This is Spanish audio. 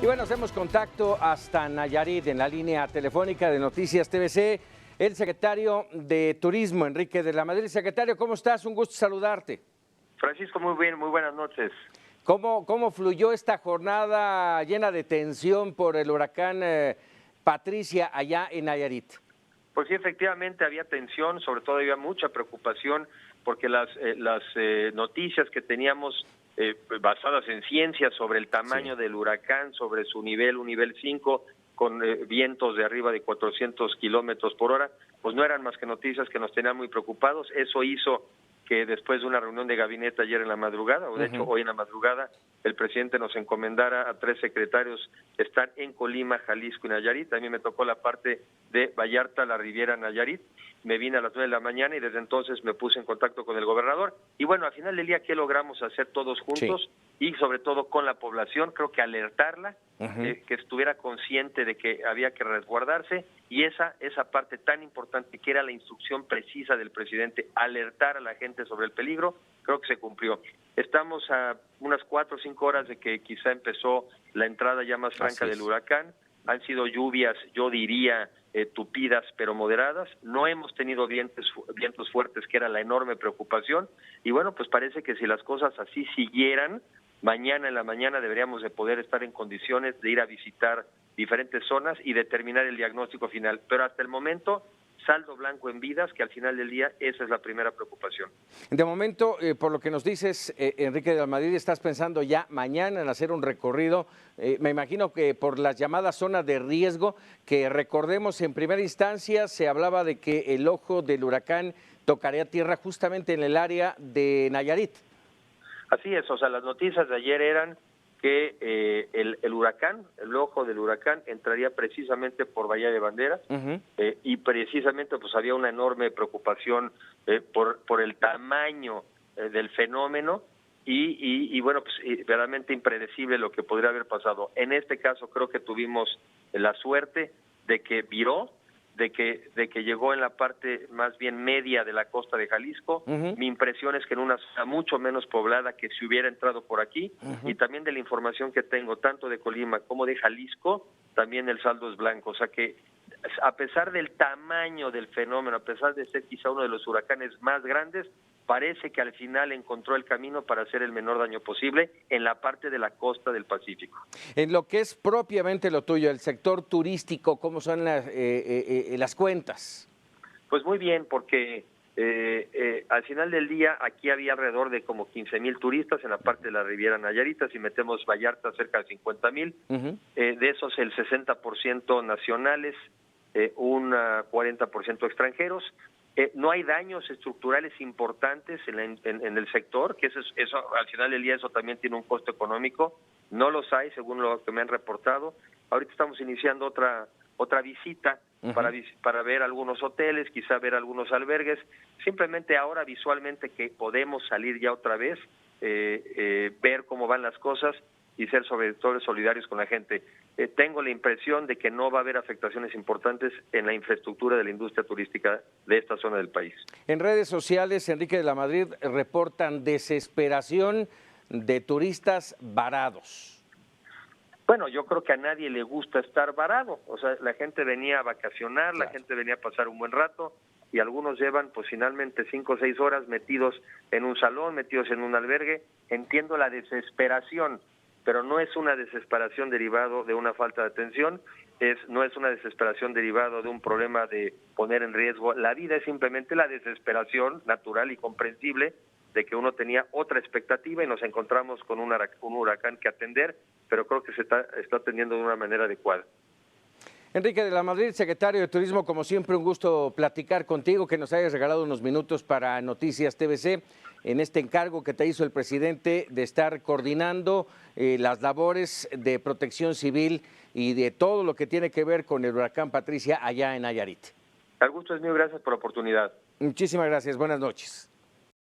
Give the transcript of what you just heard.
bueno, hacemos contacto hasta Nayarit en la línea telefónica de Noticias TVC. El secretario de Turismo, Enrique de la Madrid. Secretario, ¿cómo estás? Un gusto saludarte. Francisco, muy bien, muy buenas noches. ¿Cómo fluyó esta jornada llena de tensión por el huracán Patricia allá en Nayarit? Pues sí, efectivamente había tensión, sobre todo había mucha preocupación porque las noticias que teníamos basadas en ciencia sobre el tamaño del huracán, sobre su nivel, un nivel 5, con vientos de arriba de 400 kilómetros por hora, pues no eran más que noticias que nos tenían muy preocupados. Eso hizo que después de una reunión de gabinete ayer en la madrugada, o de hecho hoy en la madrugada, el presidente nos encomendara a 3 secretarios estar en Colima, Jalisco y Nayarit. A mí me tocó la parte de Vallarta, la Riviera Nayarit. Me vine a las 9 de la mañana y desde entonces me puse en contacto con el gobernador. Y bueno, al final del día, ¿qué logramos hacer todos juntos? Sí. Y sobre todo con la población, creo que alertarla, que estuviera consciente de que había que resguardarse, y esa parte tan importante que era la instrucción precisa del presidente, alertar a la gente sobre el peligro, creo que se cumplió. Estamos a unas 4 o 5 horas de que quizá empezó la entrada ya más franca del huracán. Han sido lluvias, yo diría, tupidas pero moderadas. No hemos tenido vientos fuertes, que era la enorme preocupación, y bueno, pues parece que si las cosas así siguieran, mañana en la mañana deberíamos de poder estar en condiciones de ir a visitar diferentes zonas y determinar el diagnóstico final. Pero hasta el momento, saldo blanco en vidas, que al final del día esa es la primera preocupación. De momento, por lo que nos dices, Enrique de la Madrid, estás pensando ya mañana en hacer un recorrido, me imagino que por las llamadas zonas de riesgo, que recordemos en primera instancia se hablaba de que el ojo del huracán tocaría tierra justamente en el área de Nayarit. Así es, o sea, las noticias de ayer eran que el huracán, el ojo del huracán, entraría precisamente por Bahía de Banderas, y precisamente pues había una enorme preocupación por el tamaño del fenómeno y bueno, pues realmente impredecible lo que podría haber pasado. En este caso creo que tuvimos la suerte de que viró, de que llegó en la parte más bien media de la costa de Jalisco. Mi impresión es que en una zona mucho menos poblada que si hubiera entrado por aquí, y también de la información que tengo, tanto de Colima como de Jalisco, también el saldo es blanco. O sea que a pesar del tamaño del fenómeno, a pesar de ser quizá uno de los huracanes más grandes, parece que al final encontró el camino para hacer el menor daño posible en la parte de la costa del Pacífico. En lo que es propiamente lo tuyo, el sector turístico, ¿cómo son las cuentas? Pues muy bien, porque al final del día aquí había alrededor de como 15,000 turistas en la parte de la Riviera Nayarita. Si metemos Vallarta, cerca de 50,000. De esos el 60% nacionales, un 40% extranjeros. No hay daños estructurales importantes en el sector, que eso al final del día eso también tiene un costo económico. No los hay, según lo que me han reportado. Ahorita estamos iniciando otra visita para ver algunos hoteles, quizá ver algunos albergues. Simplemente ahora visualmente que podemos salir ya otra vez, ver cómo van las cosas y ser sobre todo solidarios con la gente. Tengo la impresión de que no va a haber afectaciones importantes en la infraestructura de la industria turística de esta zona del país. En redes sociales, Enrique de la Madrid, reportan desesperación de turistas varados. Bueno, yo creo que a nadie le gusta estar varado. O sea, la gente venía a vacacionar, la gente venía a pasar un buen rato, y algunos llevan pues finalmente 5 o 6 horas metidos en un salón, metidos en un albergue. Entiendo la desesperación, pero no es una desesperación derivado de una falta de atención, no es una desesperación derivado de un problema de poner en riesgo la vida, es simplemente la desesperación natural y comprensible de que uno tenía otra expectativa y nos encontramos con un huracán que atender, pero creo que se está atendiendo de una manera adecuada. Enrique de la Madrid, secretario de Turismo, como siempre un gusto platicar contigo, que nos hayas regalado unos minutos para Noticias TVC en este encargo que te hizo el presidente de estar coordinando las labores de protección civil y de todo lo que tiene que ver con el huracán Patricia allá en Nayarit. El gusto es mío, gracias por la oportunidad. Muchísimas gracias, buenas noches.